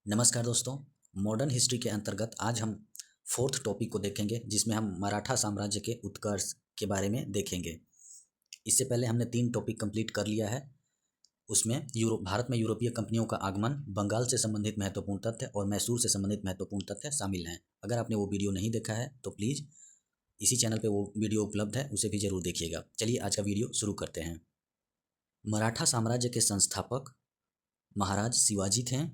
नमस्कार दोस्तों। Modern history के अंतर्गत आज हम फोर्थ टॉपिक को देखेंगे, जिसमें हम मराठा साम्राज्य के उत्कर्ष के बारे में देखेंगे। इससे पहले हमने 3 टॉपिक कंप्लीट कर लिया है। उसमें भारत में यूरोपीय कंपनियों का आगमन, बंगाल से संबंधित महत्वपूर्ण तथ्य और मैसूर से संबंधित महत्वपूर्ण तथ्य शामिल हैं। अगर आपने वो वीडियो नहीं देखा है तो प्लीज़ इसी चैनल पर वो वीडियो उपलब्ध है, उसे भी ज़रूर देखिएगा। चलिए आज का वीडियो शुरू करते हैं। मराठा साम्राज्य के संस्थापक महाराज शिवाजी थे।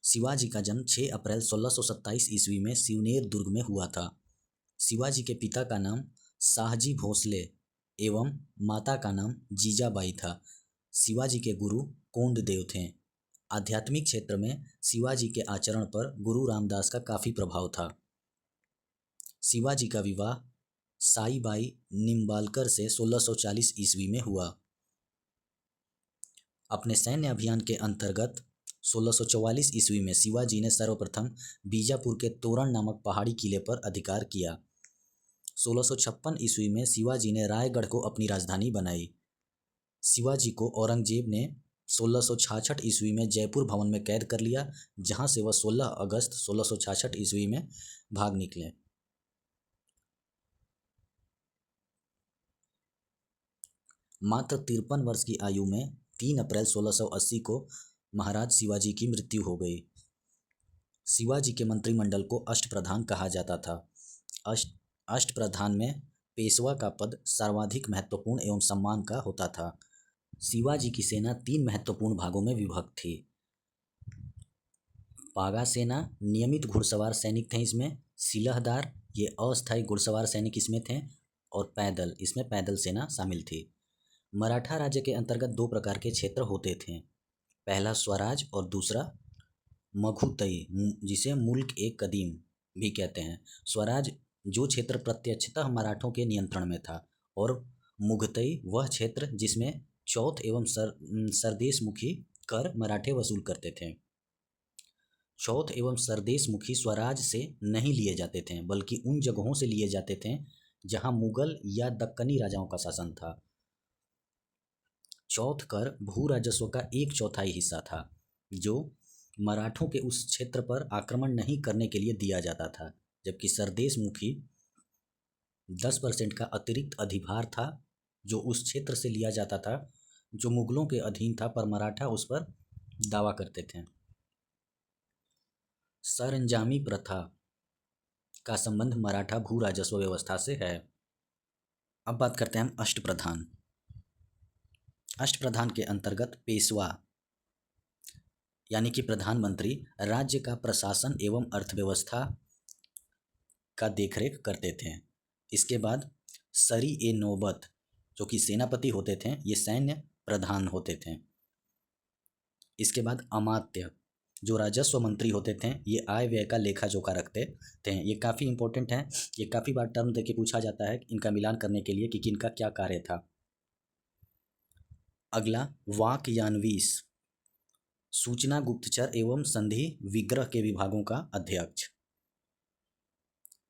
शिवाजी का जन्म 6 अप्रैल 1627 ईस्वी में सिवनेर दुर्ग में हुआ था। शिवाजी के पिता का नाम शाहजी भोसले एवं माता का नाम जीजाबाई था। शिवाजी के गुरु कोंडदेव थे। आध्यात्मिक क्षेत्र में शिवाजी के आचरण पर गुरु रामदास का काफ़ी प्रभाव था। शिवाजी का विवाह साईबाई निम्बालकर से 1640 ईस्वी में हुआ। अपने सैन्य अभियान के अंतर्गत 1644 ईस्वी में शिवाजी ने सर्वप्रथम बीजापुर के तोरण नामक पहाड़ी किले पर अधिकार किया। 1656 ईस्वी में शिवाजी ने रायगढ़ को अपनी राजधानी बनाई। शिवाजी को औरंगजेब ने 1666 ईस्वी में जयपुर भवन में कैद कर लिया, जहां से वह 16 अगस्त 1666 ईस्वी में भाग निकले। मात्र 53 वर्ष की आयु में 3 अप्रैल 1680 को महाराज शिवाजी की मृत्यु हो गई। शिवाजी के मंत्रिमंडल को अष्टप्रधान कहा जाता था। अष्टप्रधान में पेशवा का पद सर्वाधिक महत्वपूर्ण एवं सम्मान का होता था। शिवाजी की सेना 3 महत्वपूर्ण भागों में विभक्त थी। पागा सेना, नियमित घुड़सवार सैनिक थे इसमें, सिलहदार, ये अस्थायी घुड़सवार सैनिक इसमें थे, और पैदल, इसमें पैदल सेना शामिल थी। मराठा राज्य के अंतर्गत 2 प्रकार के क्षेत्र होते थे। पहला स्वराज और दूसरा मघुतई, जिसे मुल्क ए कदीम भी कहते हैं। स्वराज जो क्षेत्र प्रत्यक्षतः मराठों के नियंत्रण में था, और मुघतई वह क्षेत्र जिसमें चौथ एवं सरदेशमुखी कर मराठे वसूल करते थे। चौथ एवं सरदेशमुखी स्वराज से नहीं लिए जाते थे, बल्कि उन जगहों से लिए जाते थे जहां मुगल या दक्कनी राजाओं का शासन था। चौथ कर भू राजस्व का 1/4 हिस्सा था, जो मराठों के उस क्षेत्र पर आक्रमण नहीं करने के लिए दिया जाता था, जबकि सरदेशमुखी 10% का अतिरिक्त अधिभार था, जो उस क्षेत्र से लिया जाता था जो मुगलों के अधीन था, पर मराठा उस पर दावा करते थे। सरंजामी प्रथा का संबंध मराठा भू राजस्व व्यवस्था से है। अब बात करते हैं हम अष्टप्रधान। अष्टप्रधान के अंतर्गत पेशवा यानी कि प्रधानमंत्री राज्य का प्रशासन एवं अर्थव्यवस्था का देखरेख करते थे। इसके बाद सरी ए नौबत, जो कि सेनापति होते थे, ये सैन्य प्रधान होते थे। इसके बाद अमात्य, जो राजस्व मंत्री होते थे, ये आय व्यय का लेखा जोखा रखते थे। ये काफ़ी इंपॉर्टेंट हैं, ये काफ़ी बार टर्म देके पूछा जाता है इनका मिलान करने के लिए कि किनका क्या कार्य था। अगला वाकयान्वीस, सूचना गुप्तचर एवं संधि विग्रह के विभागों का अध्यक्ष।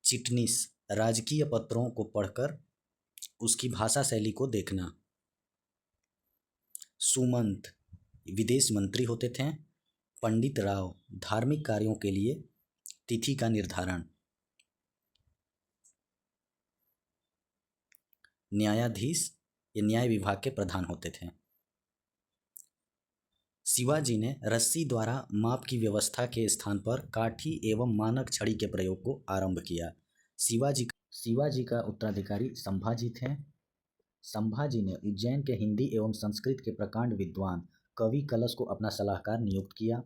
चिटनीस, राजकीय पत्रों को पढ़कर उसकी भाषा शैली को देखना। सुमंत, विदेश मंत्री होते थे। पंडित राव, धार्मिक कार्यों के लिए तिथि का निर्धारण। न्यायाधीश, ये न्याय विभाग के प्रधान होते थे। शिवाजी ने रस्सी द्वारा माप की व्यवस्था के स्थान पर काठी एवं मानक छड़ी के प्रयोग को आरंभ किया। शिवाजी का उत्तराधिकारी संभाजी थे। संभाजी ने उज्जैन के हिंदी एवं संस्कृत के प्रकांड विद्वान कवि कलश को अपना सलाहकार नियुक्त किया।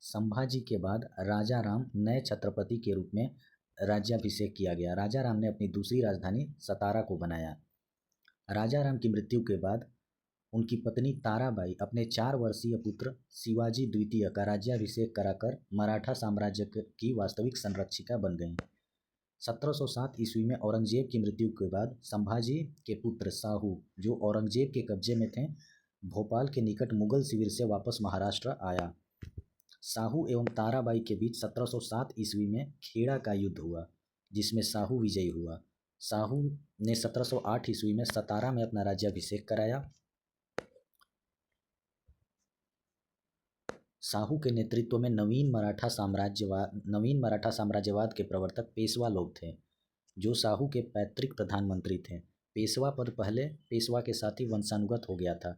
संभाजी के बाद राजा राम नए छत्रपति के रूप में राज्याभिषेक किया गया। राजा राम ने अपनी दूसरी राजधानी सतारा को बनाया। राजा राम की मृत्यु के बाद उनकी पत्नी ताराबाई अपने 4 वर्षीय पुत्र शिवाजी द्वितीय का राज्याभिषेक कराकर मराठा साम्राज्य की वास्तविक संरक्षिका बन गईं। 1707 ईस्वी में औरंगजेब की मृत्यु के बाद संभाजी के पुत्र साहू, जो औरंगजेब के कब्जे में थे, भोपाल के निकट मुगल शिविर से वापस महाराष्ट्र आया। साहू एवं ताराबाई के बीच 1707 ईस्वी में खेड़ा का युद्ध हुआ, जिसमें साहू विजयी हुआ। साहू ने 1708 ईस्वी में सतारा में अपना राज्याभिषेक कराया। साहू के नेतृत्व में नवीन मराठा साम्राज्यवाद के प्रवर्तक पेशवा लोग थे, जो साहू के पैतृक प्रधानमंत्री थे। पेशवा पद पहले पेशवा के साथ ही वंशानुगत हो गया था।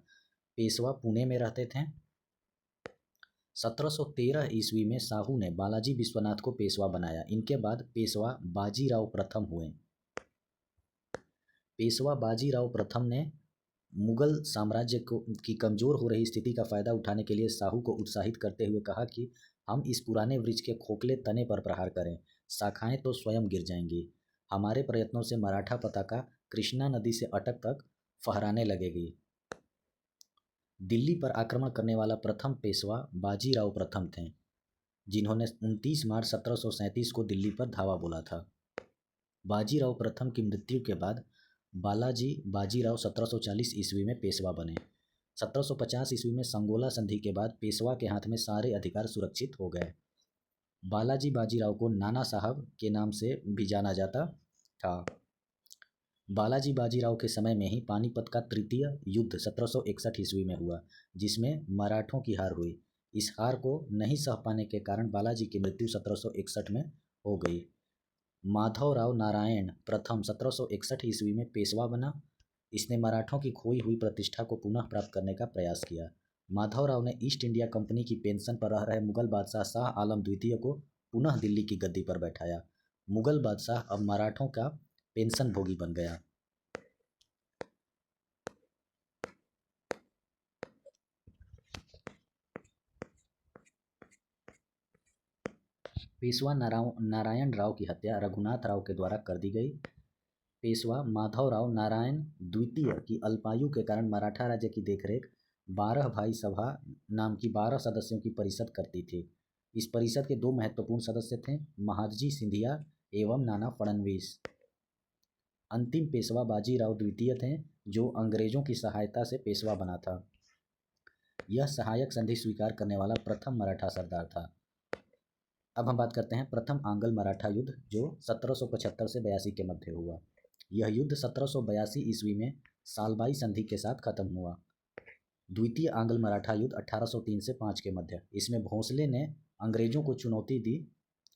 पेशवा पुणे में रहते थे। 1713 ईस्वी में साहू ने बालाजी विश्वनाथ को पेशवा बनाया। इनके बाद पेशवा बाजीराव प्रथम हुए। पेशवा बाजीराव प्रथम ने मुगल साम्राज्य की कमज़ोर हो रही स्थिति का फायदा उठाने के लिए साहू को उत्साहित करते हुए कहा कि हम इस पुराने वृक्ष के खोखले तने पर प्रहार करें, शाखाएं तो स्वयं गिर जाएंगी। हमारे प्रयत्नों से मराठा पताका कृष्णा नदी से अटक तक फहराने लगेगी। दिल्ली पर आक्रमण करने वाला प्रथम पेशवा बाजीराव प्रथम थे, जिन्होंने 29 मार्च 1737 को दिल्ली पर धावा बोला था। बाजीराव प्रथम की मृत्यु के बाद बालाजी बाजीराव 1740 ईस्वी में पेशवा बने। 1750 ईस्वी में संगोला संधि के बाद पेशवा के हाथ में सारे अधिकार सुरक्षित हो गए। बालाजी बाजीराव को नाना साहब के नाम से भी जाना जाता था। बालाजी बाजीराव के समय में ही पानीपत का तृतीय युद्ध 1761 ईस्वी में हुआ, जिसमें मराठों की हार हुई। इस हार को नहीं सह पाने के कारण बालाजी की मृत्यु 1761 में हो गई। माधवराव नारायण प्रथम 1761 ईस्वी में पेशवा बना। इसने मराठों की खोई हुई प्रतिष्ठा को पुनः प्राप्त करने का प्रयास किया। माधवराव ने ईस्ट इंडिया कंपनी की पेंशन पर रह रहे मुगल बादशाह शाह आलम द्वितीय को पुनः दिल्ली की गद्दी पर बैठाया। मुगल बादशाह अब मराठों का पेंशन भोगी बन गया। पेशवा नारायण राव की हत्या रघुनाथ राव के द्वारा कर दी गई। पेशवा माधवराव नारायण द्वितीय की अल्पायु के कारण मराठा राज्य की देखरेख 12 भाई सभा नाम की 12 सदस्यों की परिषद करती थी। इस परिषद के दो महत्वपूर्ण सदस्य थे, महादजी सिंधिया एवं नाना फडणवीस। अंतिम पेशवा बाजीराव द्वितीय थे, जो अंग्रेजों की सहायता से पेशवा बना था। यह सहायक संधि स्वीकार करने वाला प्रथम मराठा सरदार था। अब हम बात करते हैं प्रथम आंग्ल मराठा युद्ध, जो 1775 से 82 के मध्य हुआ। यह युद्ध 1782 ईस्वी में सालबाई संधि के साथ खत्म हुआ। द्वितीय आंग्ल मराठा युद्ध 1803 से 5 के मध्य। इसमें भोंसले ने अंग्रेजों को चुनौती दी।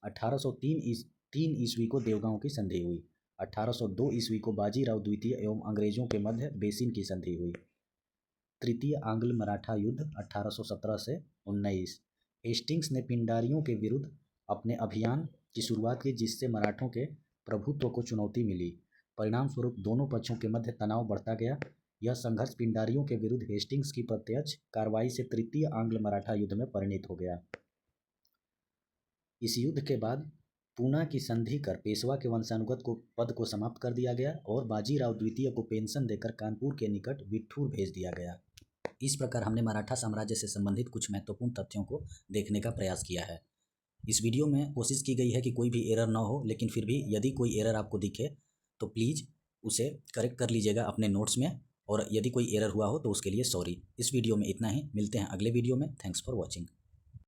1803 ईस्वी को देवगांव की संधि हुई। 1802 ईस्वी को बाजीराव द्वितीय एवं अंग्रेजों के मध्य बेसिन की संधि हुई। तृतीय आंग्ल मराठा युद्ध 1817 से 19। हेस्टिंग्स ने पिंडारियों के विरुद्ध अपने अभियान की शुरुआत की, जिससे मराठों के प्रभुत्व को चुनौती मिली। परिणाम स्वरूप दोनों पक्षों के मध्य तनाव बढ़ता गया। यह संघर्ष पिंडारियों के विरुद्ध हेस्टिंग्स की प्रत्यक्ष कार्रवाई से तृतीय आंग्ल मराठा युद्ध में परिणत हो गया। इस युद्ध के बाद पूना की संधि कर पेशवा के वंशानुगत पद को समाप्त कर दिया गया और बाजीराव द्वितीय को पेंशन देकर कानपुर के निकट विठूर भेज दिया गया। इस प्रकार हमने मराठा साम्राज्य से संबंधित कुछ महत्वपूर्ण तथ्यों को देखने का प्रयास किया है। इस वीडियो में कोशिश की गई है कि कोई भी एरर ना हो, लेकिन फिर भी यदि कोई एरर आपको दिखे तो प्लीज़ उसे करेक्ट कर लीजिएगा अपने नोट्स में, और यदि कोई एरर हुआ हो तो उसके लिए सॉरी। इस वीडियो में इतना ही। मिलते हैं अगले वीडियो में। Thanks for watching.